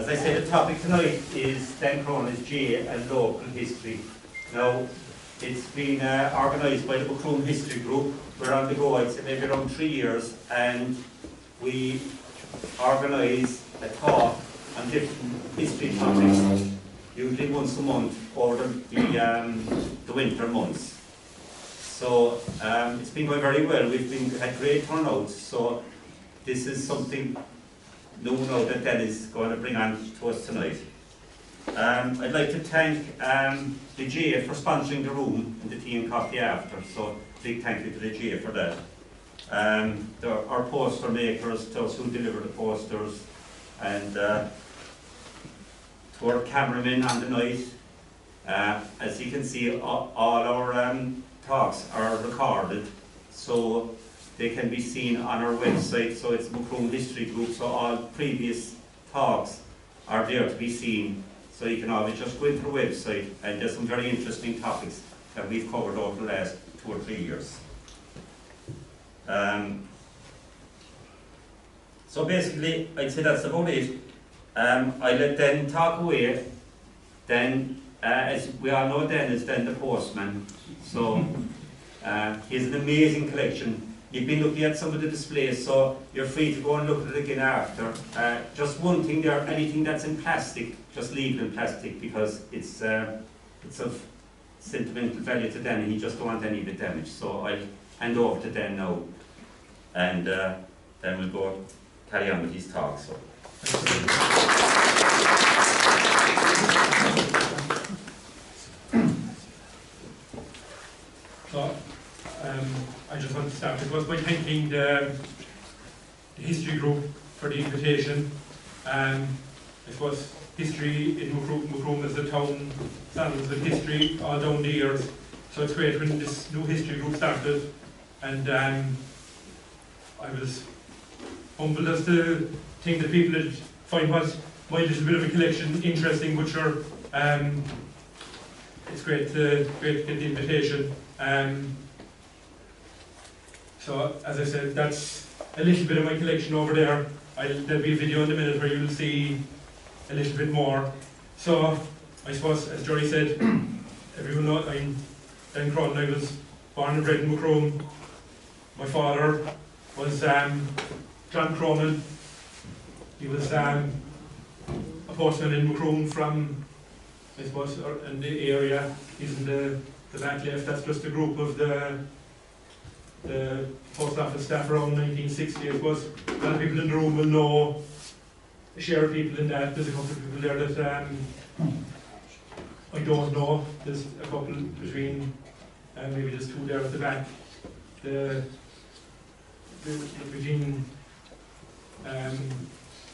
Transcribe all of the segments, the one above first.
as I said, the topic tonight is Cronin's GA and local history. Now, it's been organised by the CRONIN History Group. We're on the go, I'd say maybe around 3 years, and we organise a talk on different history topics, usually once a month over the winter months. So it's been going very well. We've had great turnouts. So this is something new now that Dennis is going to bring on to us tonight. I'd like to thank the GA for sponsoring the room and the tea and coffee after. So big thank you to the GA for that. Our poster makers, those who deliver the posters, and to our cameramen on the night. As you can see, all our talks are recorded, so they can be seen on our website. So it's the CRONIN History Group, so all previous talks are there to be seen. So you can always just go into the website, and there's some very interesting topics that we've covered over the last 2 or 3 years. So basically, I'd say that's about it. I'll let Den talk away. Then, as we all know, Den is then the postman. So he has an amazing collection. You've been looking at some of the displays, so you're free to go and look at it again after. Just one thing there, anything that's in plastic, just leave it in plastic, because it's of sentimental value to Den, and he just don't want any of it damaged. So I'll hand over to Den now, and then we'll go carry on with his talk. So. So, I just want to start, it was by thanking the history group for the invitation. I suppose history in Macroom as a town stands with history all down the years, so it's great when this new history group started, and I was humbled as to think that people would find what my little bit of a collection interesting, but sure, it's great to get the invitation. So, as I said, that's a little bit of my collection over there. There'll be a video in a minute where you'll see a little bit more. So, I suppose, as Jory said, everyone knows I'm Dan Cronin. I was born and bred in Macroom. My father was John Cronin. He was a postman in Macroom from, I suppose, in the area. He's in the back left. That's just a group of the post office staff around 1960. I suppose a lot of people in the room will know a share of people in that. There's a couple of people there that I don't know. There's a couple between, maybe there's 2 there at the back. Between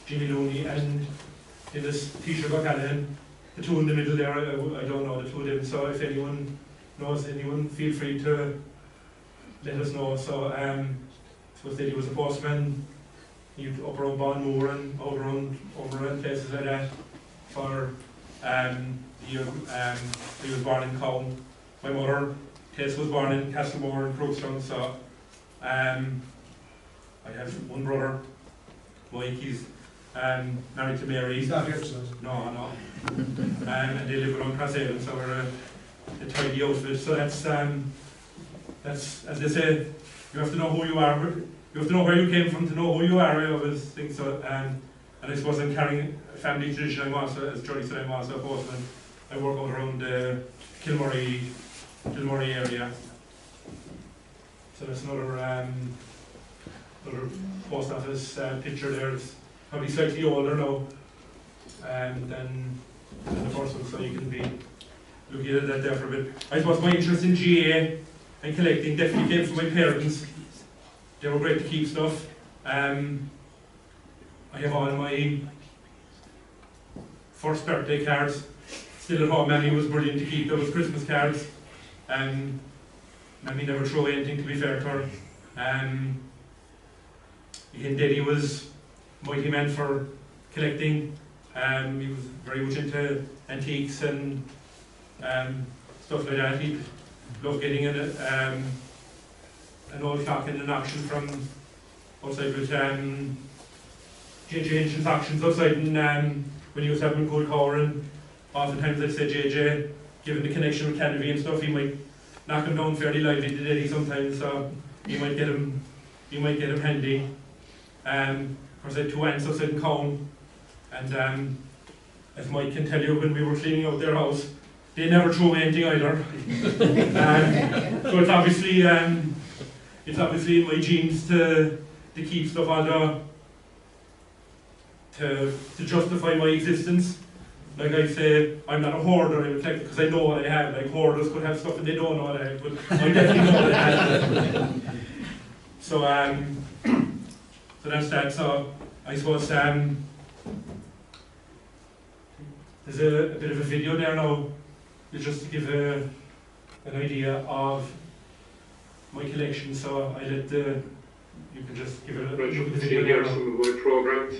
Jimmy Looney and in this Taoiseach O'Callaghan, the 2 in the middle there, I don't know the 2 of them. So if anyone knows anyone, feel free to let us know. So I suppose that he was a postman. He was up around Bonmoor and over around places like that for he was born in Cowan. My mother, Tess, was born in Castlemore and Crookstown. So I have one brother, Mike. He's married to Mary. He's not here tonight. No. And they live around Crosshaven, so we're a tidy outfit. So that's, as they say, you have to know who you are. You have to know where you came from to know who you are. I always think so. And I suppose I'm carrying a family tradition. I'm also, as Johnny said, I'm also a postman. I work out around the Kilmurray area. So that's another post office picture there. It's probably slightly older now than the first one, so you can be looking at that there for a bit. I suppose my interest in GA and collecting definitely came from my parents. They were great to keep stuff. I have all my first birthday cards still at home. Mammy was brilliant to keep those Christmas cards. Mammy never threw away anything, to be fair to her. And Daddy was mighty man for collecting. He was very much into antiques and stuff like that. He loved getting an old clock in an auction from outside with J.J. Ancient's auctions outside in when he was having cold cover, and oftentimes I'd say JJ, given the connection with Kennedy and stuff, he might knock him down fairly lively to Eddie sometimes, so you might get him handy. Of course I had 2 aunts outside in Cowan, and as Mike can tell you, when we were cleaning out their house, they never threw away anything either. So it's obviously in my genes to keep stuff on to justify my existence. Like I say, I'm not a hoarder, I'm eclectic because I know what I have. Like hoarders could have stuff and they don't know what I have, but I definitely know what I have. So so that's that. So I suppose there's a bit of a video there now, just to give an idea of my collection. So I let you can just give it a look at the video here. Now. Some of my programs.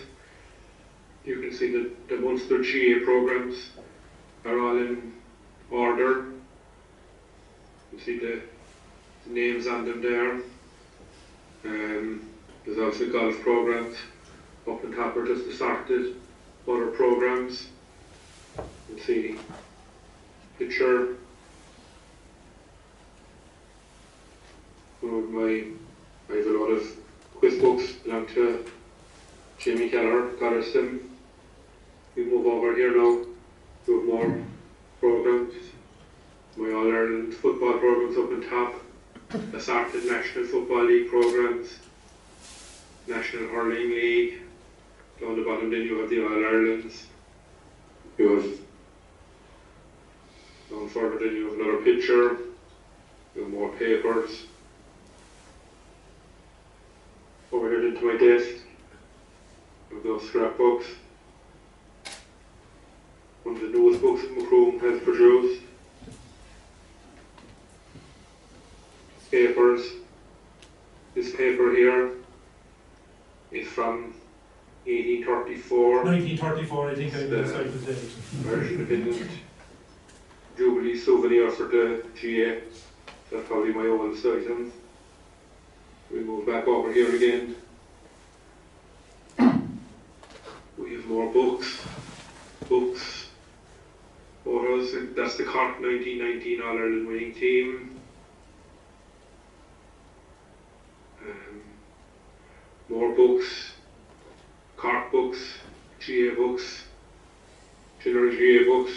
You can see that the Munster GA programs are all in order. You see the names on them there. There's also golf programs up on top, or just started other programs. You can see picture of I have a lot of quiz books belong to Jamie Keller, Gotherston. We move over here now to have more programs. My All-Ireland football programs up on top. Assorted National Football League programs. National Hurling League. Down the bottom then you have the All-Irelands. You have, down further then you have another picture. You have more papers. Over here then to my desk. You have those scrapbooks. One of the newest books that Macroom has produced. Papers. This paper here is from 1834. 1934, I think I decided to say. Irish Independent Jubilee souvenir for the GA. That's probably my oldest item. We move back over here again. We have more books. Photos. That's the Cork 1919 All-Ireland winning team. More books. Cork books. GA books. General GA books.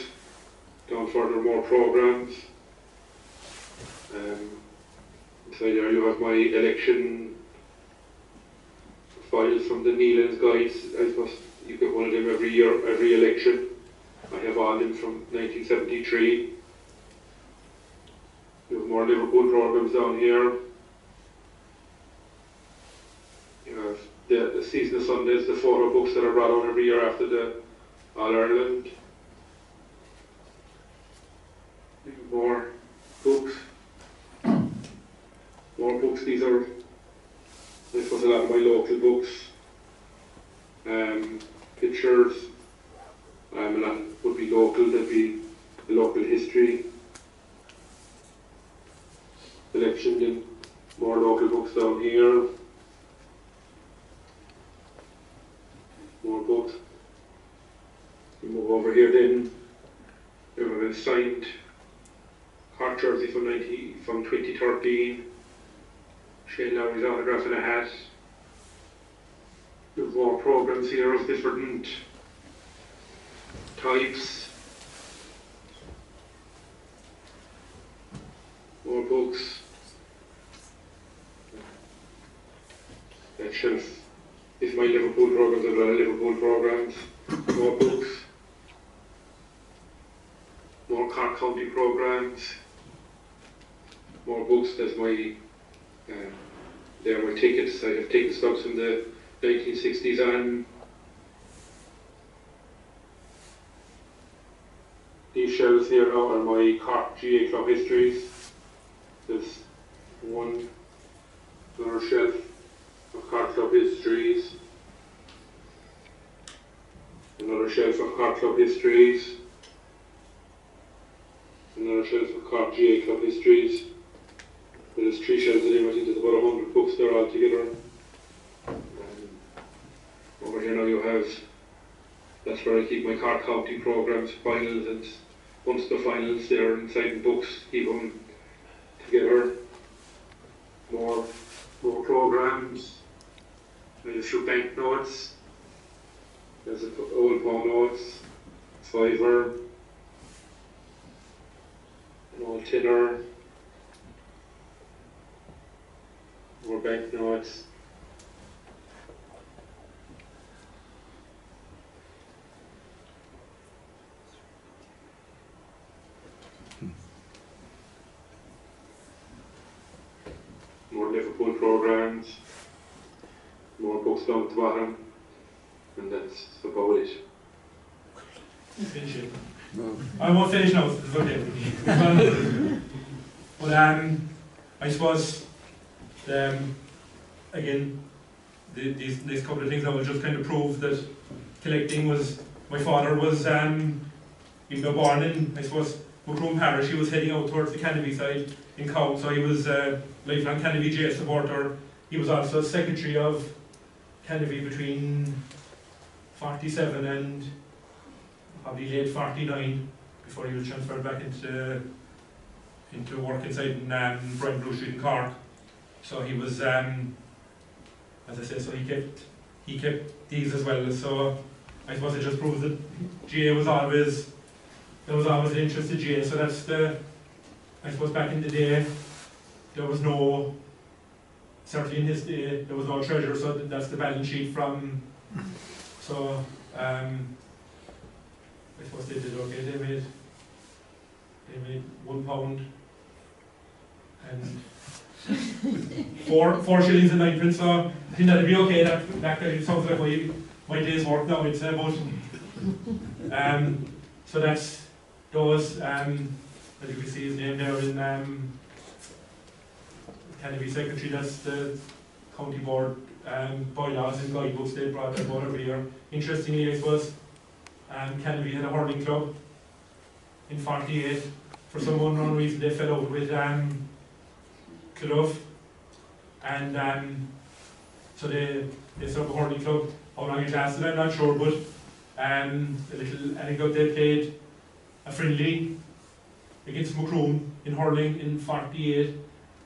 Down further, more programs. So there you have my election files from the Neelands guides. I suppose you get one of them every year, every election. I have all them from 1973. You have more Liverpool programs down here. You have the Season of Sundays, the photo books that are brought out every year after the All-Ireland. More books. More books. These are, I suppose, a lot of my local books. Pictures. A lot would be local. There'd be the local history collection. Then more local books down here. More books. You move over here then. You have a signed Cork jersey from 2013. Shane Lowry's autograph in a hat. You have more programs here of different types. More books. That shelf is my Liverpool programs. I've got Liverpool programs. More books. More Cork County programs. More books. There's my there are my tickets. I have ticket stubs from the 1960s on. These shelves here now are my Cork GA Club histories. There's another shelf of Cork Club histories. Another shelf of Cork Club histories. Another shelf of Cork GA Club histories. There's 3 shelves of them. I think there's about 100 books there all together. Over here now you have, that's where I keep my Cork County programs, finals, and Munster finals there inside the books, keep them together. More programs. There's a few bank notes. There's old pound notes, fiver, an old tenner, more bank notes. More Liverpool programs, more books down at the bottom, and that's about it. Finish it. No. I won't finish now, it's okay. But I suppose, again, these couple of things I will just kind of prove that collecting was, my father was, even though born in, I suppose, Macroom Parish, he was heading out towards the Canopy side in Cow, so he was a lifelong Canopy GA supporter. He was also secretary of Canopy between 47 and probably late 49 before he was transferred back into work inside in Brian Blue Street in Cork. So he was, as I said, so he kept these as well. So I suppose it just proves that GA was always, there was always an interest in GA. So that's the, I suppose back in the day, there was no, certainly in his day, there was no treasure, so that's the balance sheet from, so I suppose they did okay, they made £1 and four shillings and 9 pence, so I think that'd be okay. That sounds like my day's work now, it's about. So that's those, as you can see his name there in Canopy Secretary, that's the county board bylaws and guidebooks they brought that about every year. Interestingly, I suppose, Canopy had a hurling club in 48. For some unknown reason, they fell out with Clough, and so they set up a hurling club. How long it lasted, I'm not sure, but a little anecdote, they played a friendly against Macroom in hurling in 48,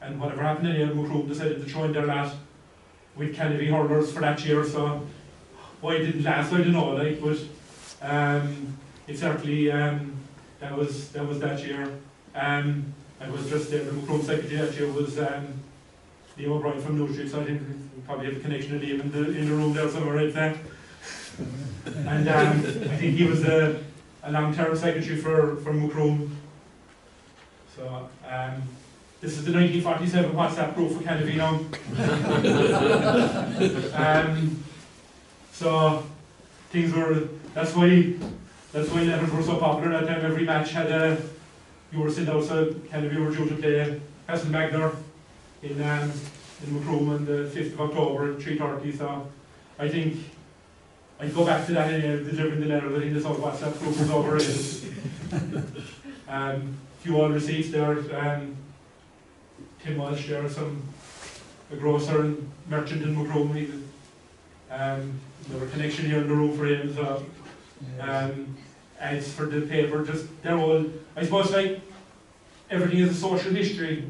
and whatever happened in the Macroom decided to throw in their lot with Canopy hurlers for that year, so why it didn't last, I don't know, like, but it certainly, that was that year. I was just there, the Macroom secretary that year was Liam O'Brien from New Street, so I think we probably have a connection to Liam in the room there somewhere, right there. And I think he was a long-term secretary for Macroom. So this is the 1947 WhatsApp group for Canopy now. So things were, that's why letters were so popular that time. Every match had you were sitting outside, Canopy were due to play Castlemagner in Macroom on the 5th of October at 3:30, so I think I'd go back to that anyway, delivering the letter. I think this whole WhatsApp group was overrated. Few old receipts there, Tim Walsh there, a grocer and merchant in Macroom. There were connection here in the room for him as well. Ads for the paper, just they're all, I suppose, like everything is a social history.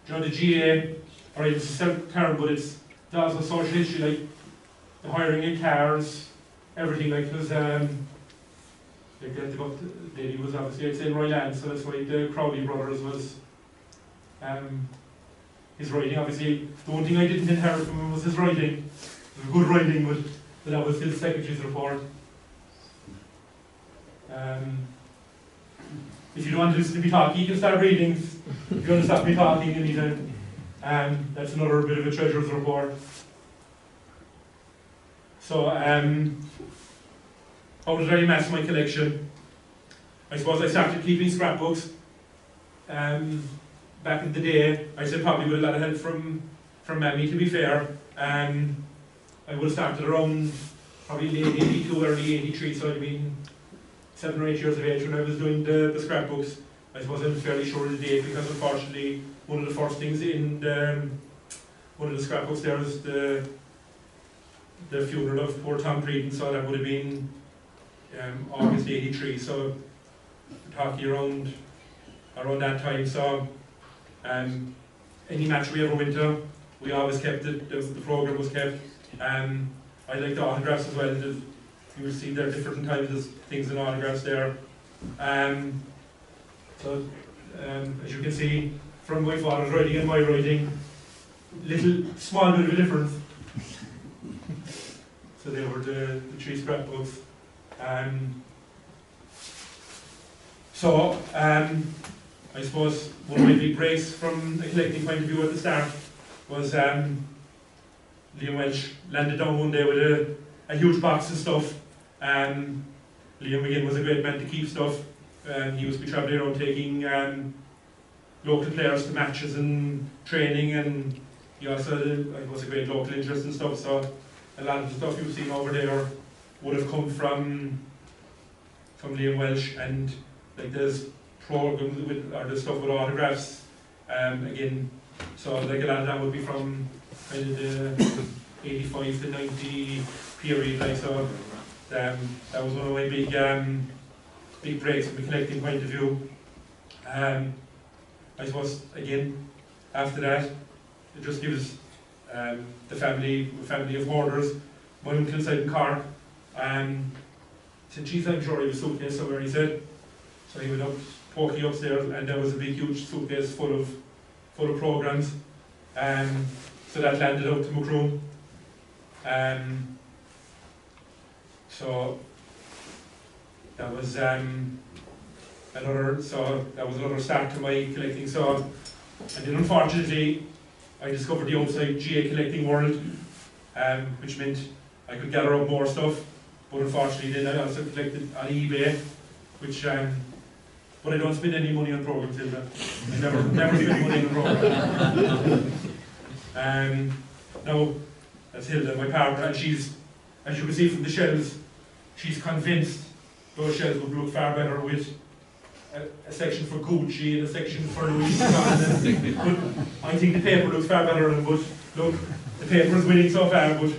You know, the GA, or it's a term, but it's also social history, like the hiring of cars, everything, like, because like the book lady was obviously, I'd say, in Royland, so that's why the Crowley brothers was his writing. Obviously, the one thing I didn't inherit from him was his writing. It was good writing, but that was his secretary's report. If you don't want to listen to me talk, you can start reading. If you want to stop me talking anytime, that's another bit of a treasurer's report. So, how did I amass my collection? I suppose I started keeping scrapbooks back in the day. I said probably with a lot of help from Mammy, to be fair. I would have started around probably late 82, early 83, so I'd been 7 or 8 years of age when I was doing the scrapbooks. I suppose I'm fairly sure of the date because unfortunately one of the first things in one of the scrapbooks there was the funeral of poor Tom Creedon, so that would have been August '83. So we're talking around that time. So any match we ever went to, we always kept it. The program was kept. I like the autographs as well. You will see there are different types of things in autographs there. So as you can see from my father's writing and my writing, small bit of a difference. So they were the 3 scrapbooks. I suppose one of my big breaks from a collecting point of view at the start was Liam Welsh landed down one day with a huge box of stuff. Liam again was a great man to keep stuff. He used to be travelling around taking local players to matches and training, and he also was a great local interest and stuff. So a lot of the stuff you've seen over there would have come from Liam Welsh, and like there's programs with, or the stuff with autographs again. So like a lot of that would be from kind of the 85 to 90 period. Like, so that was one of my big breaks from a collecting point of view. I suppose again after that it just gives the family of hoarders. My uncle inside in Cork said, "Geez, I'm sure he has a suitcase somewhere," he said. So he went up, poking upstairs, and there was a big huge suitcase full of programmes. So that landed out to Macroom. So that was another start to my collecting. So, and then unfortunately, I discovered the outside GA collecting world, which meant I could gather up more stuff. But unfortunately, then I also collected on eBay, which but I don't spend any money on programs, Hilda. I never spend money on programs. Now, that's Hilda, my partner, and she's, as you can see from the shelves, she's convinced those shelves would look far better with a section for Gucci and a section for Louis Vuitton. But I think the paper looks far better than, but look, the paper is winning so far, but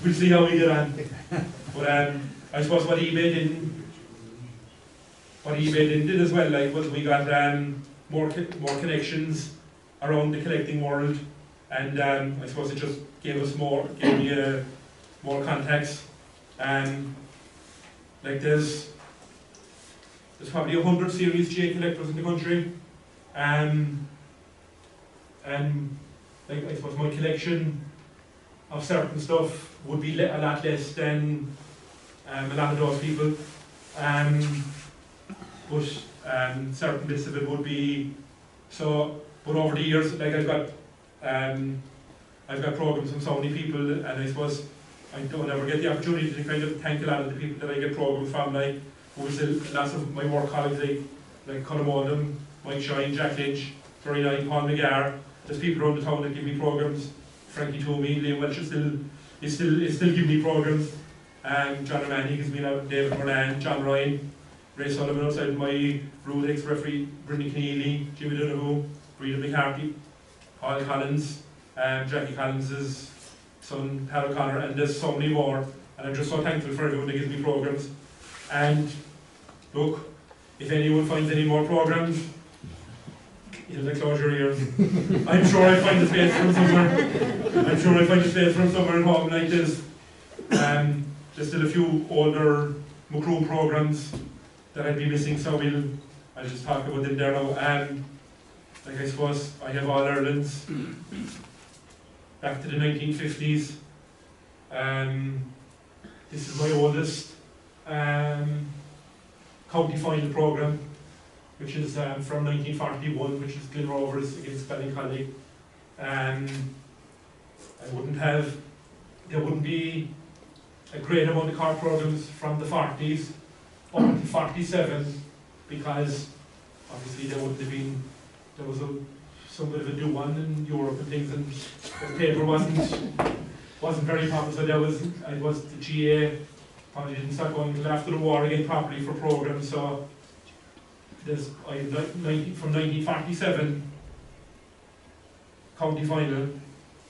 we'll see how we get on. But I suppose what eBay did as well, like, was we got more connections around the collecting world, and I suppose it just gave me more contacts. Like there's probably 100 Series GA collectors in the country, and like I suppose my collection of certain stuff would be a lot less than a lot of those people, but certain bits of it would be so. But over the years, like I've got programs from so many people, and I suppose I don't ever get the opportunity to kind of thank a lot of the people that I get programs from, like lots of my work colleagues, like Colin Oldham, Mike Shine, Jack Lynch, Terry Knight, Paul McGarr. There's people around the town that give me programs. Frankie Toomey, Liam Welsh is still giving me programs. John O'Mahony gives me now, David Moran, John Ryan, Ray Sullivan outside my rule ex-referee, Brendan Keneally, Jimmy Donoghue, Rita McCarthy, Paul Collins, Jackie Collins' son, Pat O'Connor, and there's so many more. And I'm just so thankful for everyone that gives me programs. And look, if anyone finds any more programs, you'll close your ears. I'm sure I'll find a space from somewhere. At home. Like there's still a few older Macroom programs that I'd be missing, so I'll just talk about them there now. Like I suppose I have All Ireland's back to the 1950s. This is my oldest county final programme, which is from 1941, which is Glen Rovers against Ballincollig. There wouldn't be a great amount of card programmes from the 40s up until 47, because obviously there was some bit of a do one in Europe and things, and the paper wasn't very popular, so the GA probably didn't start going until after the war again properly for programmes. So from 1947 county final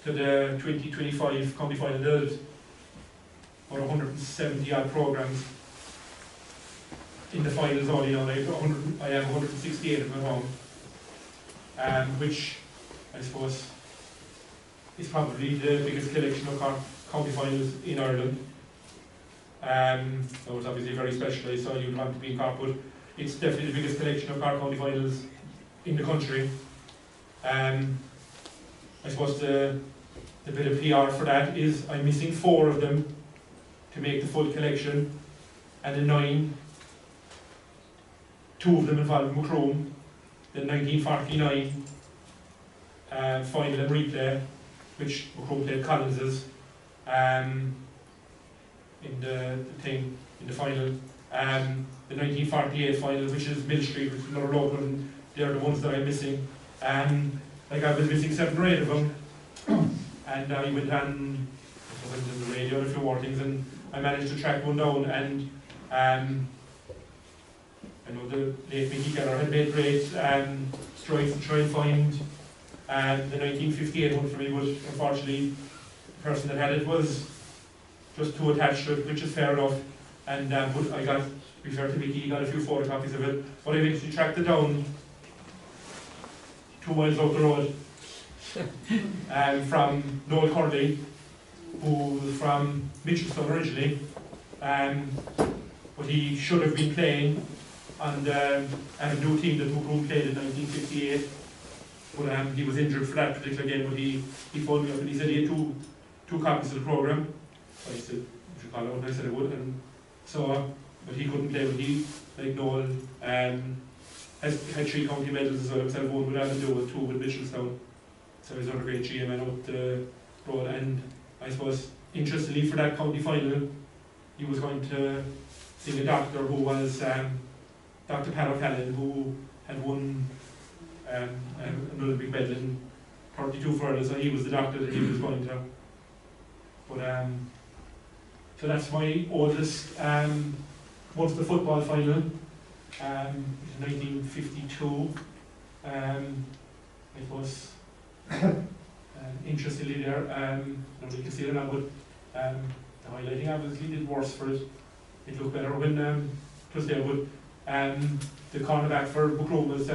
to the 2025 county final, there's about 170 odd programmes. in the finals all, I have 168 of them at home, which I suppose is probably the biggest collection of county finals in Ireland. So it's obviously very specialised, so you'd want to be in Cork, but it's definitely the biggest collection of Cork county finals in the country. I suppose the bit of PR for that is I'm missing 4 of them to make the full collection, and the 9, 2 of them involve Macroom, the 1949 final and replay, which Macroom played Collins's in the final. The 1948 final, which is Mill Street, which is another local, and they're the ones that I'm missing. Like I was missing 7 or 8 of them, and I went on the radio and a few more things, and I managed to track one down, and I know the late Mickey Keller had made great strides to try and find the 1958 one for me, but unfortunately the person that had it was just too attached to it, which is fair enough. And but I got, to be fair to Mickey, he got a few photocopies of it, but I eventually tracked it down 2 miles out the road from Noel Curley, who was from Mitchelstown originally, but he should have been playing on the new team that Macroom played in 1958, but he was injured for that particular game. But he phoned me up and he said he had two copies of the programme. So I said, "Would you call it out?" And I said I would. And so, but he couldn't play. But he, like Noel, had 3 county medals as well himself. 1 with Avondale, 2 with Mitchelstown. So he's another great GM out the road. And I suppose, interestingly, for that county final, he was going to sing a doctor who was Dr. Pat O'Callaghan, who had won another big medal in 32 furlongs, so he was the doctor that he was going to. But so that's my oldest Munster football final, 1952. I suppose interestingly there, nobody can see it now, but the highlighting obviously did worse for it. It looked better when it was there, but the cornerback for Macroom was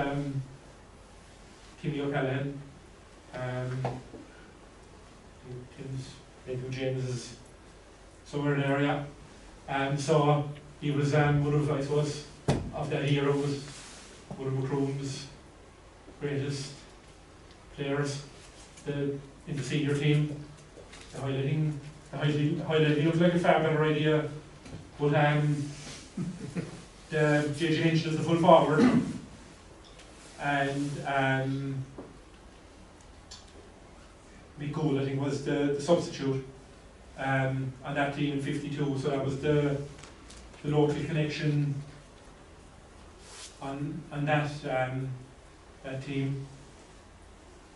Timmy O'Callaghan. James is somewhere in the area. So he was one of, I suppose, of that era, was one of Macroom's greatest players in the senior team. The highlighting looks like a far better idea, but JJ Hinch is the full forward, and Mick Gould, I think, was the substitute on that team in 52. So that was the local connection on that team.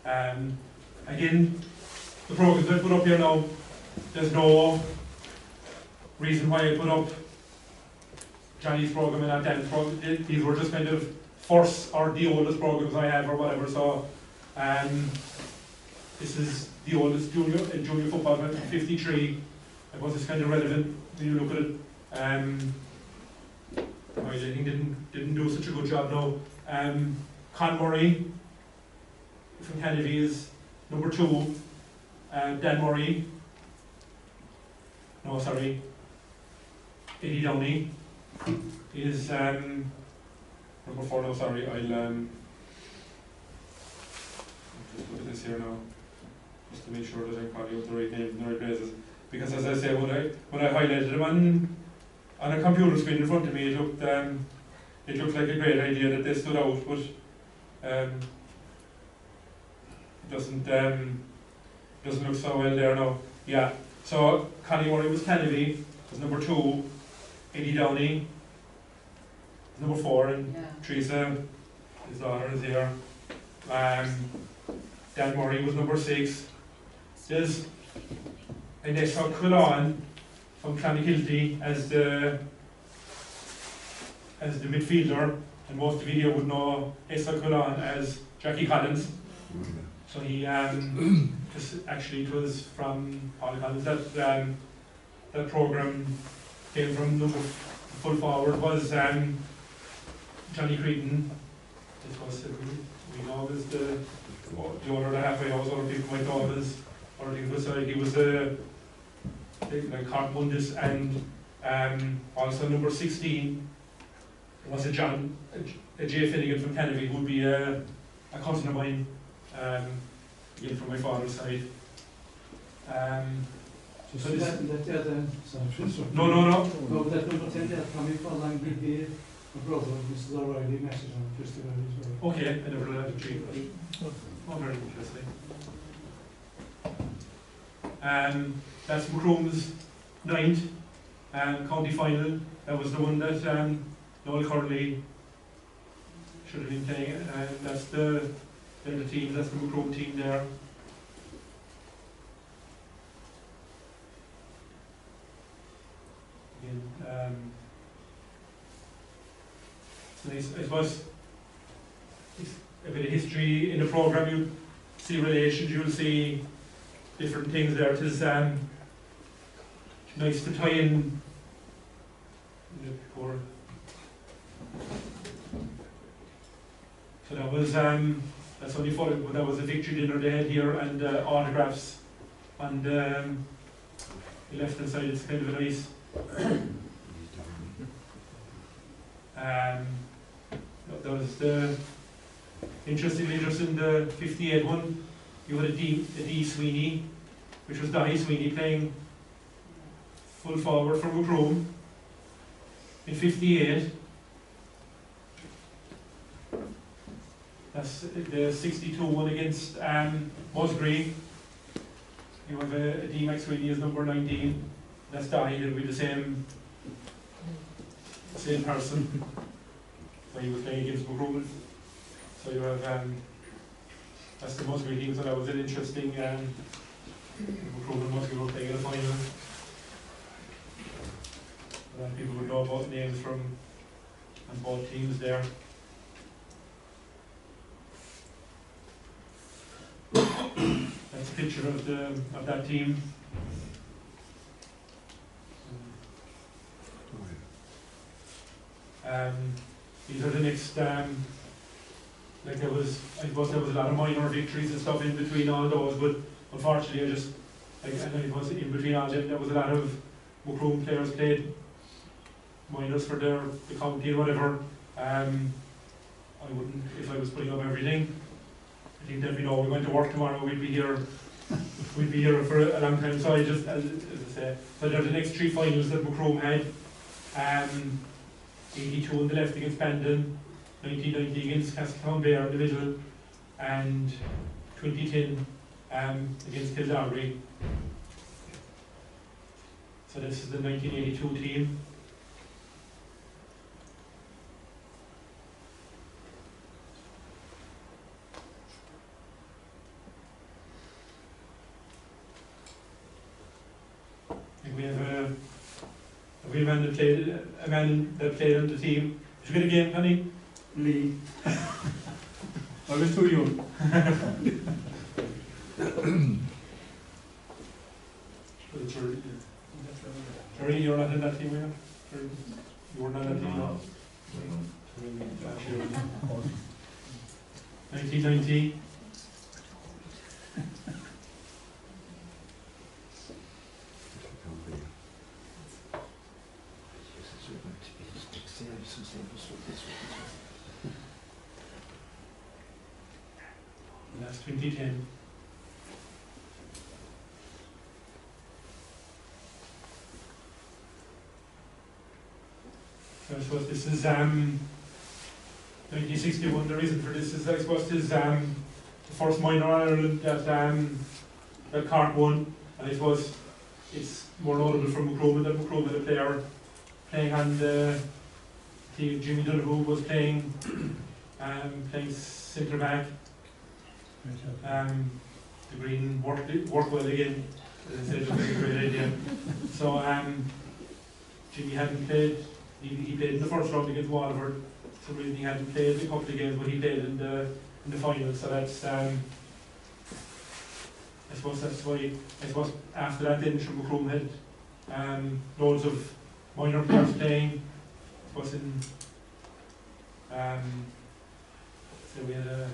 Again, the programs I put up here now, there's no reason why I put up Johnny's program and Dan's program. These were just kind of first or the oldest programs I have or whatever. So this is the oldest junior football from 53. I suppose it's kind of relevant when you look at it. I think didn't do such a good job now. Con Murray from Kennedy is number 2. Dan Murray. No, sorry. Eddie Downey is number 4 now. Sorry, I'll just look at this here now, just to make sure that I'm calling out the right names and the right places. Because as I say, when I highlighted them on a computer screen in front of me, it looked like a great idea that they stood out, but it doesn't look so well there now. Yeah. So Connie Murray was Kennedy, was number 2. Eddie Downey was number 4, and Teresa, his daughter, is here. Dan Murray was number 6. There's a next from Quillan from Clonakilty as the midfielder, and most of you here would know Esa Quillan as Jackie Collins. So he actually it was from Paul Collins that program came from full forward was Johnny Creedon. It was, we know as the owner of the halfway house, other people might know him as, or he was like Cork won this, and also number 16 was a Jay Finnegan from Kennedy, who would be a cousin of mine, again from my father's side. So that No. No, but that number 10 there, coming for long, he'd be a brother of Mrs. O'Reilly, message on Christy O'Reilly. Okay, I never knew that tree. Oh, very interesting. That's Macroom's 9th county final. That was the one that Noel Curley should have been playing. And that's they're the team. That's the Macroom team there. Again, it's nice. I suppose it's a bit of history in the program. You see relations. You'll see different things there. It is nice to tie in. So that was that's only for but that was a victory dinner they had here, and autographs on the left hand side. It's kind of a nice. That was the interestingly just in the 58 one. You had a D Sweeney, which was Donny Sweeney playing full forward for Macroom in 58. That's the 62 one against Musgrave. You have a D Max Sweeney as number 19. That's Donny. It'll be the same person. So he was playing against Macroom. So you have that's the Musgrave team, so that was an interesting Macroom and Musgrave were playing in the final. A lot of people would know about names from on both teams there. That's a picture of that team. These are the next. Like I suppose there was a lot of minor victories and stuff in between all those, but unfortunately, I know it was in between all them. There was a lot of Macroom players played minors for the county or whatever. I wouldn't, if I was putting up everything. I think that we know we're going to work tomorrow. We'd be here for a long time. So I just, as I say, so they're the next 3 finals that Macroom had. 82 on the left against Bandon, 1990 against Castletown Bear in the middle, and 2010 against Kildare. So this is the 1982 team. And we have a man that played on the team. Did you get a game, Penny? Lee. I was too young. Terry, you're not in that team, were you? You were not in that team, no? 1990. That's 2010. So I suppose this is 1961. The reason for this is I suppose this is the first minor Ireland that Cork won, and I suppose it's more notable from Macroom that Macroom had a player playing on the team. Jimmy Donoghue was playing centre back. The green worked well again. As I said, it was a great idea. So Jimmy hadn't played. He played in the first round against Waterford. For some reason he hadn't played a couple of games, but he played in the final. So that's I suppose that's why. I suppose after that, then Macroom had loads of minor players playing. suppose in, so we had a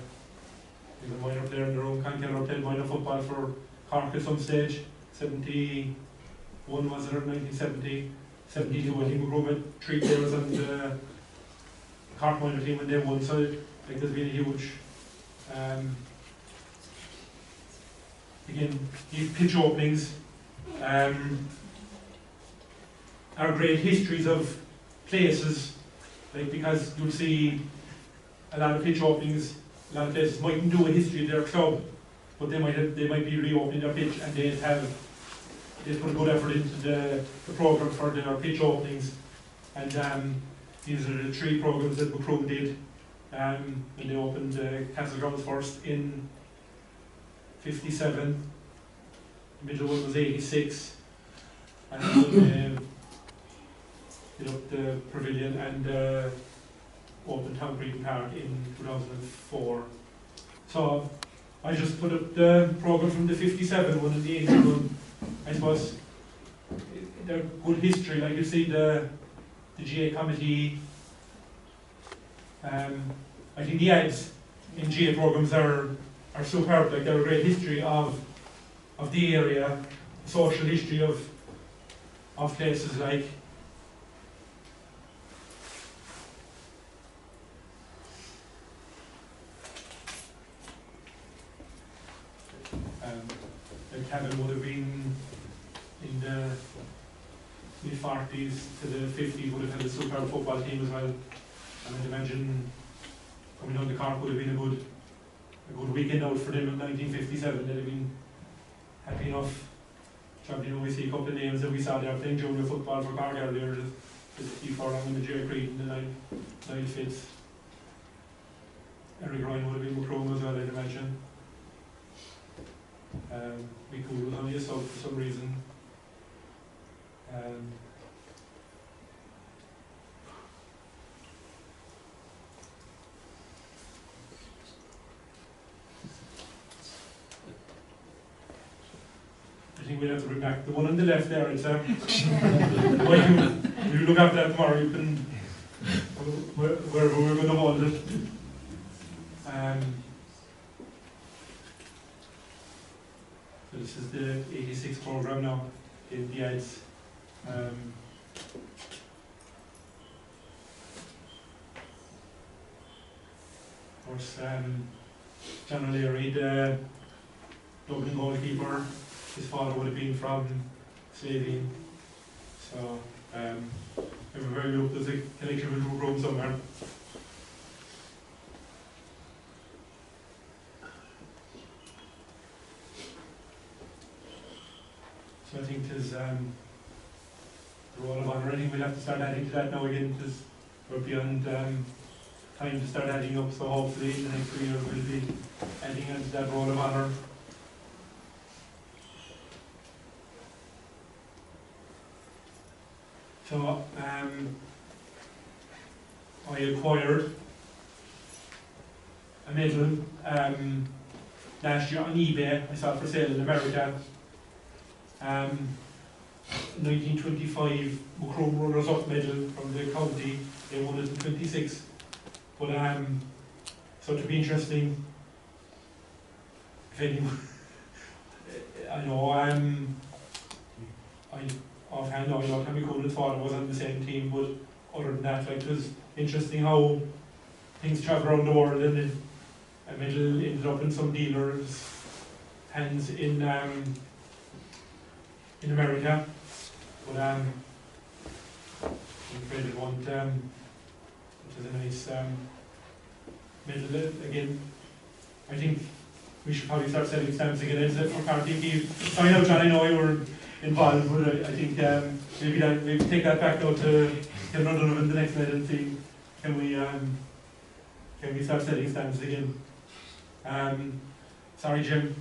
minor player in the room, Conkeller played minor football for Cork at some stage, 71 was it, or 1970, 72 I think we grew with 3 players on the Cork minor team when they won, so like there's been a huge, again, these pitch openings are great histories of places, like because you'll see a lot of pitch openings, a lot of places mightn't do a history of their club, but they might be reopening their pitch and they put a good effort into the programme for their pitch openings. And these are the 3 programmes that Macroom did when they opened Castle Grounds first in 57, the middle one was 86, and then did up the pavilion and opened Town Green Park in 2004. So I just put up the programme from the 57 one and the 80 one. I suppose they're good history, like you see the GA committee. I think the ads in GA programmes are superb, like they're a great history of the area, social history of places like Kevin would have been in the mid-40s to the 50s, would have had a superb football team as well. And I'd imagine coming down to Cork would have been a good weekend out for them in 1957. They'd have been happy enough. We see a couple of names that we saw there playing junior football for Cork earlier, the Steve Furlong and the Jerry Creed and the Niall Fitz. Eric Ryan would have been Macroom as well, I'd imagine. Michael was only a sub for some reason. I think we'll have to bring back the one on the left there. It's if you look after that tomorrow, you can wherever we're going to hold it. So this is the 86 programme now, in the ads. Of course, John O'Leary, the Dublin goalkeeper, his father would have been from Slavine. So, everywhere you look, there's a connection with Macroom somewhere. So I think there's the Roll of Honour. I think we'll have to start adding to that now again, because we're beyond time to start adding up. So hopefully in the next 2 years we'll be adding into that Roll of Honour. So I acquired a medal last year on eBay. I saw it for sale in America. 1925 Macroom runners-up medal from the county. They won it in 26. But so it would be interesting if anyone. I know offhand I know Tommy Cool thought I was on the same team, but other than that, like, it was interesting how things travel around the world, and then a medal ended up in some dealers' hands in America. But I'm afraid it won't. It is a nice medal again. I think we should probably start selling stamps again, is it, for Cardiff? Sorry, now, John, I know you were involved, but I think maybe take that back out to Kevin O'Donovan the next night and see can we start selling stamps again. Sorry, Jim.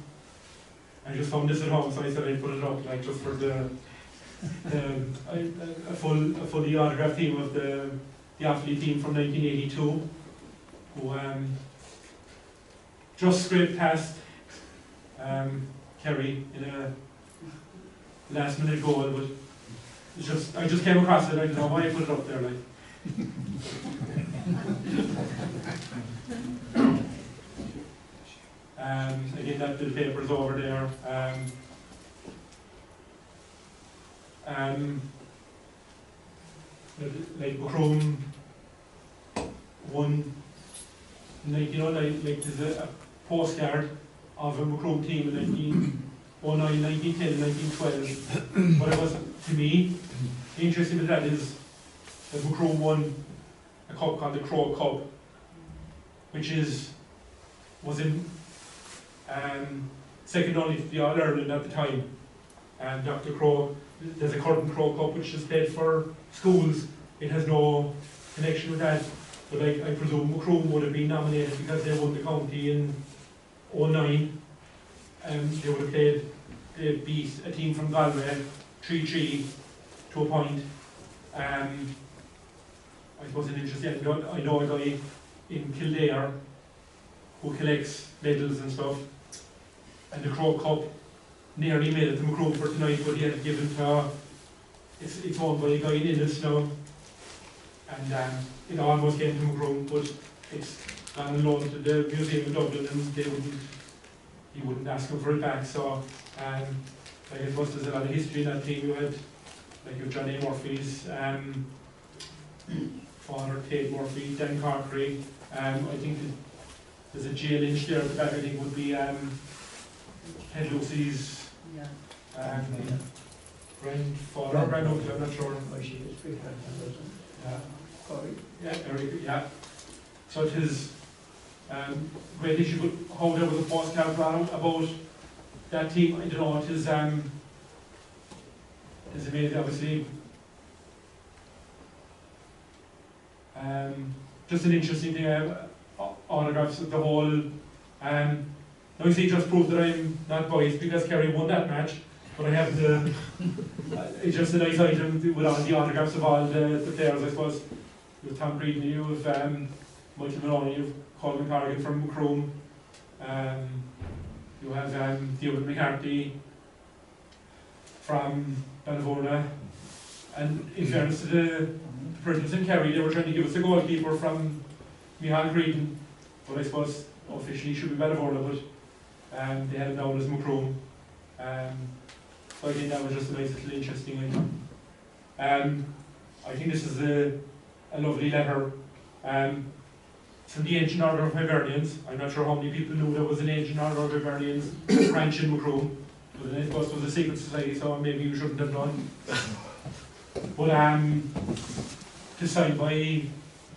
I just found this at home, so I said I'd put it up, like, just for a fully autographed team of the Offaly team from 1982, who just scraped past Kerry in a last-minute goal, but I just came across it. I don't know why I put it up there. Like, Again, that little paper is over there. Like Macroom won 1909, like there's a postcard of a Macroom team in 1909, 1910, 1912. What it was, to me, interesting with that is that Macroom won a cup called the Crow Cup, which was in second only to the All Ireland at the time. And Dr. Crow, there's a Curtin Crow Cup which is played for schools. It has no connection with that, but I presume Macroom would have been nominated because they won the county in 2009. They would have played, they beat a team from Galway 3-3 to a point. I suppose an interesting, I know a guy in Kildare who collects medals and stuff, and the Crow Cup nearly made it to Macroom for tonight, but he had it given to, it's owned by a guy in Innis now, and it almost came to Macroom, but it's gone on loan to the museum in Dublin, and he wouldn't ask him for it back. So I suppose there's a lot of history in that team. You had, like, you Johnny Murphy's father, Tate Murphy, Dan Corkery. I think there's a J. Lynch there at the back. I think would be Head Lucy's grandfather, or granduncle, I'm not sure. Yeah. So it is great that you could hold there with a postcard about that team. I don't know, it is amazing, obviously. Just an interesting thing, autographs of the whole. Now you see, just prove that I'm not biased because Kerry won that match, but I have the. It's just a nice item with all the autographs of all the players, I suppose. You have Tom Breeden, you have Michael Maloney, you have Colin Corrigan from Macroom, you have David McCarthy from Ballyvourna, and in fairness to the prisoners in Kerry, they were trying to give us a goalkeeper from Micheál Creedon, but I suppose officially should be Ballyvourna, but they had it down as Macroom. So I think that was just a nice little interesting item. I think this is a lovely letter from the Ancient Order of Hibernians. I'm not sure how many people knew there was an Ancient Order of Hibernians branch in Macroom, but I suppose it was a secret society, so maybe you shouldn't have known. But to sign by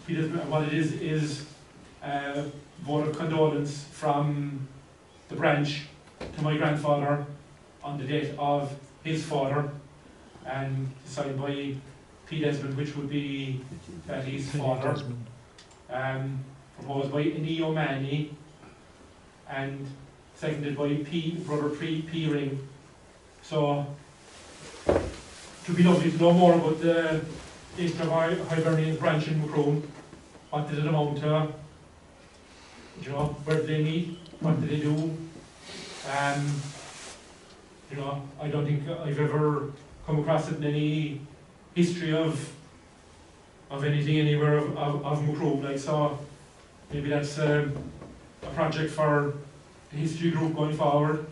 Peter, what it is a vote of condolence from the branch to my grandfather on the death of his father, and signed by P. Desmond, which would be Betty's father, proposed by Annie O'Mahony, and seconded by brother P. Ring. So, it would be lovely to know more about the Eastern Hibernian branch in Macroom. What did it amount to? You know, where did they meet? What did they do? You know, I don't think I've ever come across it in any history of anything anywhere of Macroom. Like, so maybe that's a project for the history group going forward.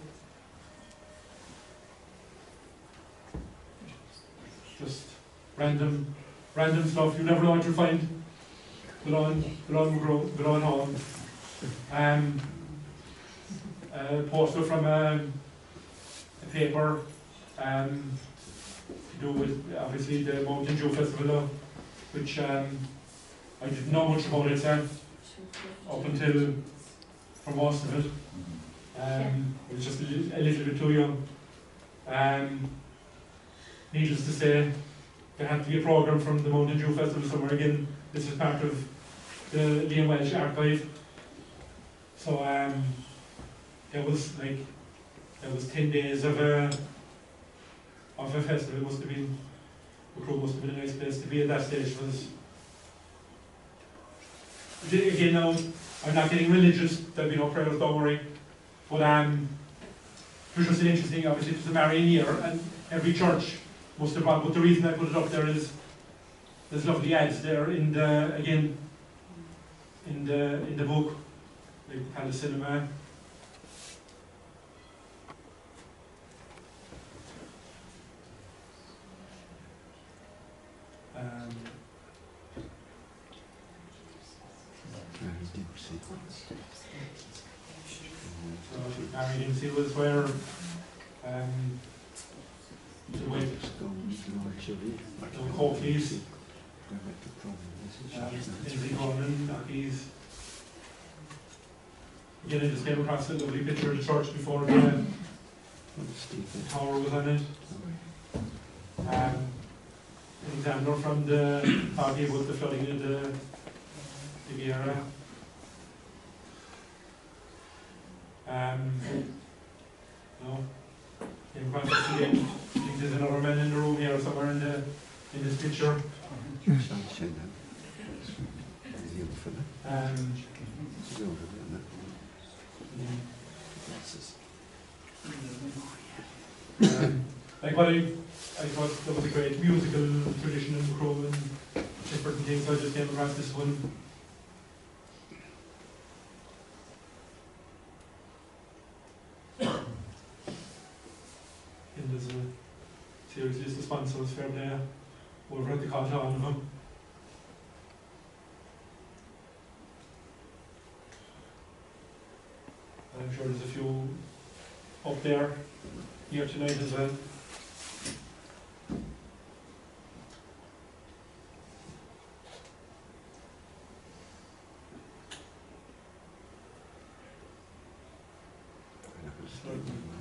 Just random stuff. You never know what you'll find. Go on Macroom, go on home. A poster from a paper to do with obviously the Mountain Dew Festival, which I didn't know much about it up until for most of it. I was just a little bit too young. Needless to say, there had to be a programme from the Mountain Dew Festival somewhere. Again, this is part of the Liam Welsh archive. So there was 10 days of a festival. It must have been, Macroom must have been a nice place to be at that stage. Again, now I'm not getting religious. There'll be no prayers, don't worry. But it was just an interesting. Obviously, it was a Marian year, and every church must have brought. But the reason I put it up there is there's lovely ads there in the, again, in the book, like Palace Cinema. So Mary Dempsey was where the way Coakley's, Lindsay Cronin, Docky's. Again, I just came across a lovely picture of the church before the tower was on it. An examiner from the talking about the flooding of the Riviera. No, came across this again. I think there's another man in the room here somewhere in this picture. Like what I thought there was a great musical tradition in Macroom and different things, so I just came across this one. And there's a series list of sponsors, fair play, over at the college on them. I'm sure there's a few up there here tonight as well.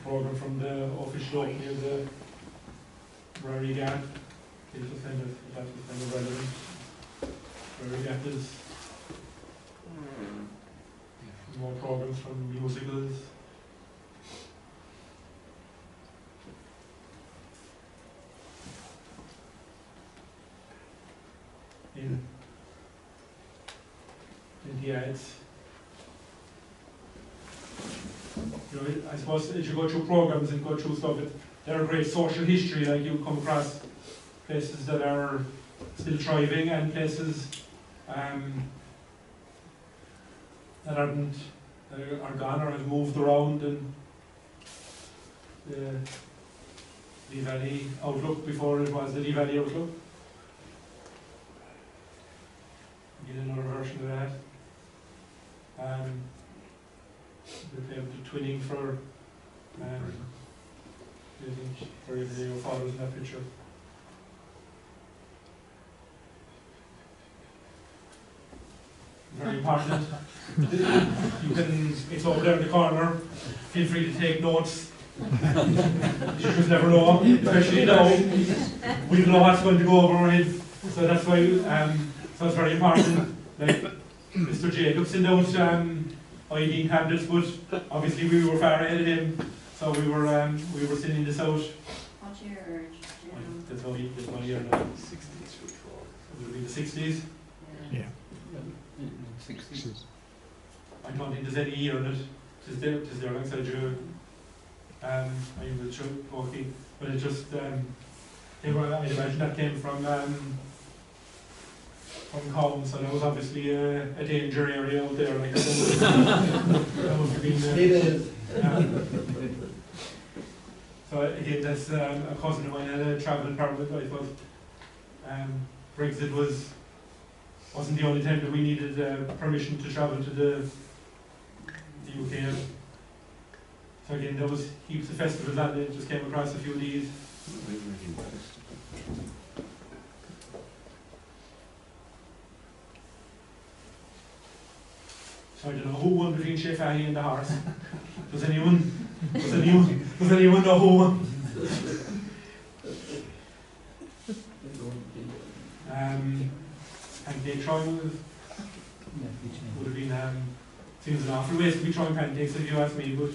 Program from the official opening of the Prairie Gap. That was kind of relevant. Prairie Gap is more programs from musicals. In the ads. You know, I suppose as you go through programs and go through stuff, they're a great social history. Like you come across places that are still thriving and places that are gone or have moved around. And the Lee Valley Outlook before it was the Lee Valley Outlook. Again, another version of that. They have the twinning for your fathers in that picture. Very important. You can, it's over there in the corner. Feel free to take notes. You just never know, especially now. We don't know what's going to go over our heads. So that's why, so it's very important. Like Mr. Jacobson out ID candidates, but obviously we were far ahead of him, so we were sending this out. What year? There's no year now. 60s, would it be the 60s? Yeah. 60s. I don't think there's any year in it. It's there alongside you. I will show okay, but it just I'd imagine that came from Cowan, so that was obviously a danger area out there. Like that must have been. So again, that's a cousin of mine had a travelling permit. I thought Brexit wasn't the only time that we needed permission to travel to the UK. So again, there was heaps of festivals that day. Just came across a few of these. So I don't know who won between Chef Ahi and the horse. Does anyone know who won? Pancake trying would have been seems an awful waste to be trying pancakes if you ask me, but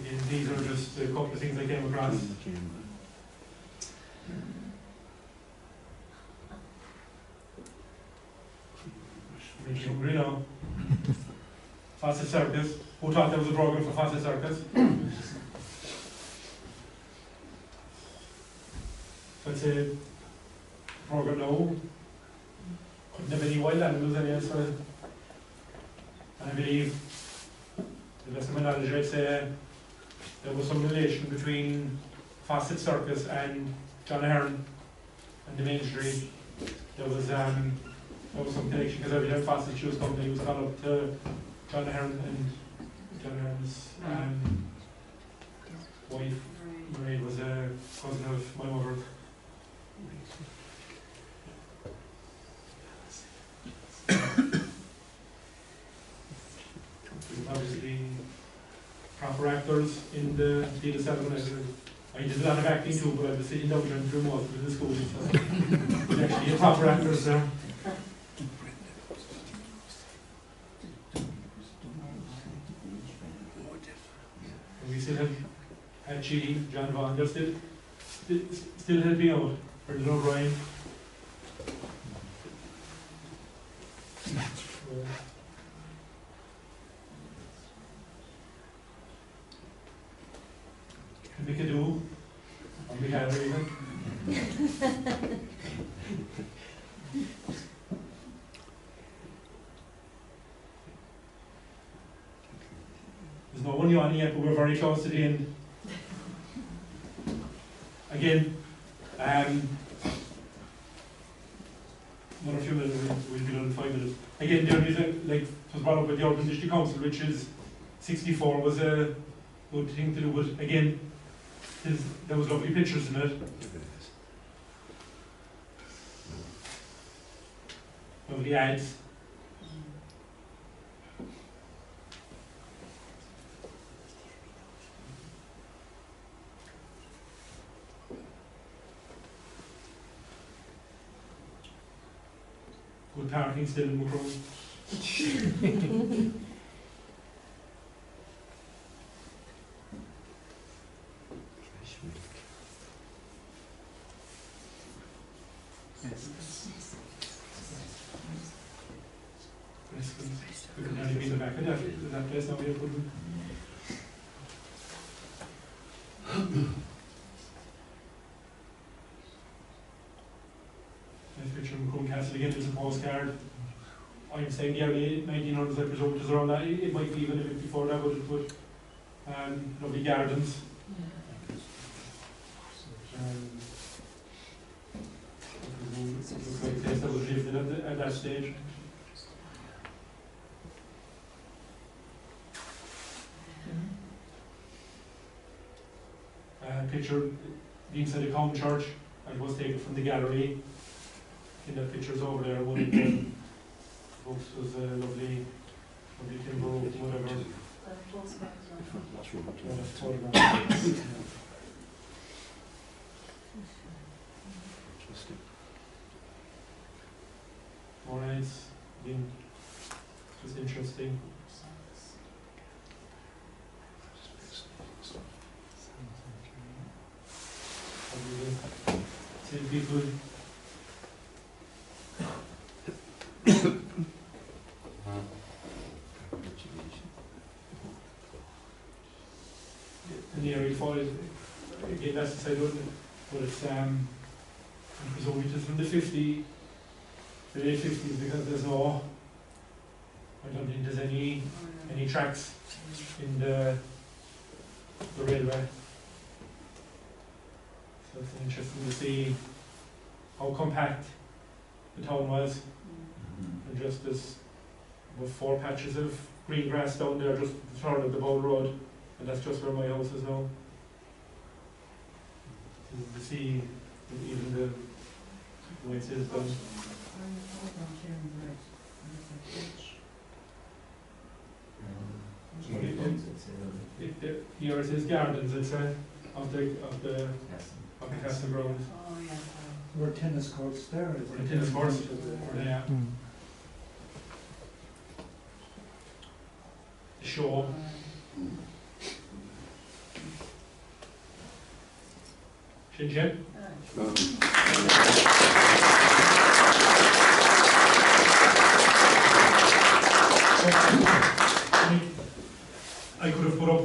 again, these are just a couple of things I came across. Make you hungry now. Fawcett Circus. Who thought there was a program for Fawcett Circus? So I'd say the program now couldn't have any wild animals anyway, so and I believe, to the best of my knowledge, I'd say there was some relation between Fawcett Circus and John Ahern and the Main Street. There was some connection, because every time Fawcett Shoes Company was called up to John Ahern, and John Ahern's wife, Marie, was a cousin of my mother's. Obviously, proper actors in the theatre settlement. I did a lot of acting too, but I was sitting down and through most of the school, so but actually a proper actors there. We still have Hatchie, John Vaughan, they're still helping out. Brendan O'Brien. Can make a do, on behalf of even. There's no one yawning yet, but we're very close to the end. Again, one or 2 minutes, we'll be done in 5 minutes. Again, there is like, it was brought up with the Urban District Council, which is 64 was a good thing to do, but again, there was lovely pictures in it. Lovely ads. Good parking still in Macron. We can only be in the back of that place now. We have good one. Nice picture of Macron Castle again. There's a postcard. I'm saying the early 1900s, I presume it was around that. It might be even a bit before that, but it would. Lovely gardens. Looks like a place that was lived in at that stage. Picture the inside of Common Church, and it was taken from the gallery. In that picture's over there. One of the books was a lovely timber oak, whatever. Alright, just interesting. Same people. And the area for it, again, that's the side of it, but it's I presume it is from the late 50s, because there's no, I don't think there's any tracks in the railway. So it's interesting to see how compact the town was, and just as about 4 patches of green grass down there just at the turn of the Bowl Road, and that's just where my house is now. To see even the way it is done. Here it is gardens, it's of the castle grounds. Oh, yeah. There were tennis courts there. The tennis courts, yeah. The show. Shin Shin? I could have put up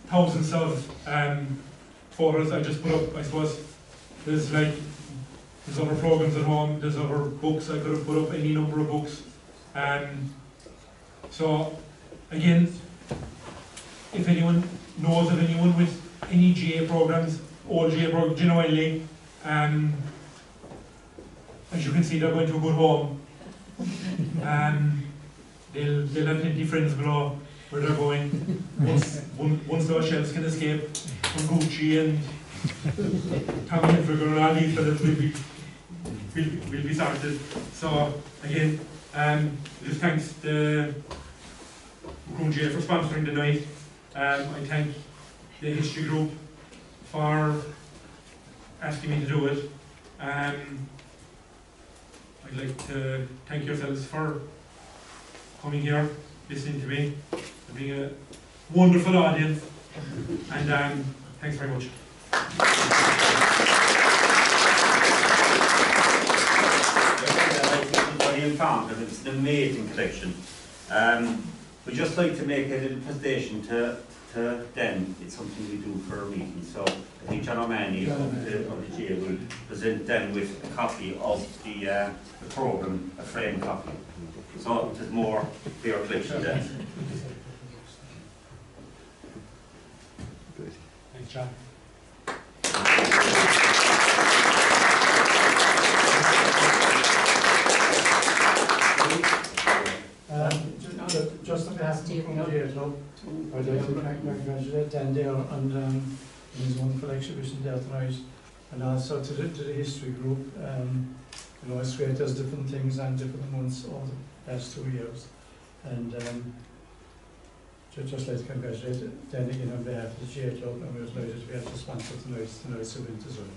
thousands of photos I just put up. I suppose there's other programs at home, there's other books I could have put up, any number of books. So again, if anyone knows of anyone with any GA programs, all GA programs, genuinely, as you can see, they're going to a good home. They'll have plenty of friends below where they're going. Once those shelves can escape from Gucci and Tommy Hilfiger and all these fellas will be sorted. So again, just thanks to CRONIN for sponsoring the night. I thank the history group for asking me to do it. I'd like to thank yourselves for coming here, listening to me, and being a wonderful audience. And thanks very much. Found that it's an amazing collection. We'd just like to make a little presentation to Dan. It's something we do for a meeting. So I think John O'Mahony of the GA will present Dan with a copy of the programme, a framed copy. So there's more for your collection, Dan. Good. Thanks, John. Just on behalf of the GA Club, I'd like to congratulate Dan there on his wonderful exhibition there tonight, and also to the history group. You know, it's great, there's different things and different months over the past 2 years, and just like to congratulate Dan again on behalf of the GA Club, and we're delighted to be able to sponsor tonight's event as well.